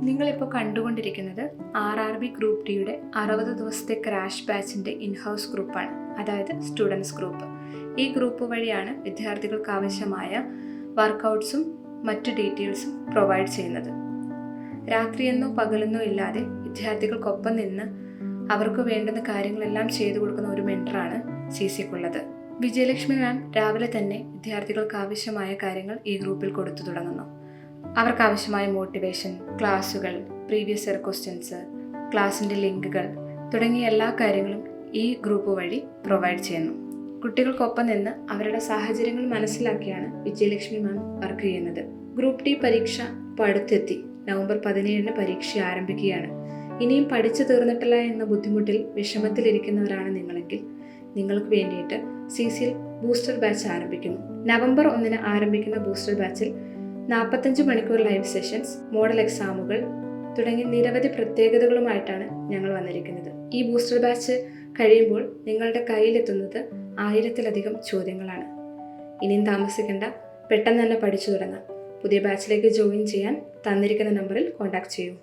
നിങ്ങളിപ്പോൾ കണ്ടുകൊണ്ടിരിക്കുന്നത് RRB group ഡിയുടെ 60 ദിവസത്തെ ക്രാഷ് ബാച്ചിൻ്റെ ഇൻഹൗസ് ഗ്രൂപ്പാണ്, അതായത് സ്റ്റുഡൻസ് ഗ്രൂപ്പ്. ഈ ഗ്രൂപ്പ് വഴിയാണ് വിദ്യാർത്ഥികൾക്ക് ആവശ്യമായ വർക്കൗട്ട്സും മറ്റു ഡീറ്റെയിൽസും പ്രൊവൈഡ് ചെയ്യുന്നത്. രാത്രിയെന്നോ പകലെന്നോ ഇല്ലാതെ വിദ്യാർത്ഥികൾക്കൊപ്പം നിന്ന് അവർക്ക് വേണ്ടുന്ന കാര്യങ്ങളെല്ലാം ചെയ്തു കൊടുക്കുന്ന ഒരു മെൻറ്ററാണ് CCക്കുള്ളത്. വിജയലക്ഷ്മി മാം രാവിലെ തന്നെ വിദ്യാർത്ഥികൾക്ക് ആവശ്യമായ കാര്യങ്ങൾ ഈ ഗ്രൂപ്പിൽ കൊടുത്തു തുടങ്ങുന്നു. അവർക്കാവശ്യമായ മോട്ടിവേഷൻ, ക്ലാസ്സുകൾ, പ്രീവിയസ് ഇയർ ക്വസ്റ്റ്യൻസ്, ക്ലാസ്സിൻ്റെ ലിങ്കുകൾ തുടങ്ങിയ എല്ലാ കാര്യങ്ങളും ഈ ഗ്രൂപ്പ് വഴി പ്രൊവൈഡ് ചെയ്യുന്നു. കുട്ടികൾക്കൊപ്പം നിന്ന് അവരുടെ സാഹചര്യങ്ങൾ മനസ്സിലാക്കിയാണ് വിജയലക്ഷ്മി മാം വർക്ക് ചെയ്യുന്നത്. ഗ്രൂപ്പ് ഡി പരീക്ഷ ഇപ്പോൾ അടുത്തെത്തി. നവംബർ 17 പരീക്ഷ ആരംഭിക്കുകയാണ്. ഇനിയും പഠിച്ചു തീർന്നിട്ടില്ല എന്ന ബുദ്ധിമുട്ടിൽ വിഷമത്തിലിരിക്കുന്നവരാണ് നിങ്ങളെങ്കിൽ നിങ്ങൾക്ക് വേണ്ടിയിട്ട് CCയിൽ ബൂസ്റ്റർ ബാച്ച് ആരംഭിക്കുന്നു. നവംബർ 1 ആരംഭിക്കുന്ന ബൂസ്റ്റർ ബാച്ചിൽ 45 മണിക്കൂർ ലൈവ് സെഷൻസ്, മോഡൽ എക്സാമുകൾ തുടങ്ങി നിരവധി പ്രത്യേകതകളുമായിട്ടാണ് ഞങ്ങൾ വന്നിരിക്കുന്നത്. ഈ ബൂസ്റ്റർ ബാച്ച് കഴിയുമ്പോൾ നിങ്ങളുടെ കയ്യിലെത്തുന്നത് 1000-ലധികം ചോദ്യങ്ങളാണ്. ഇനിയും താമസിക്കേണ്ട, പെട്ടെന്ന് തന്നെ പഠിച്ചു തുടങ്ങാം. പുതിയ ബാച്ചിലേക്ക് ജോയിൻ ചെയ്യാൻ തന്നിരിക്കുന്ന നമ്പറിൽ കോൺടാക്ട് ചെയ്യൂ.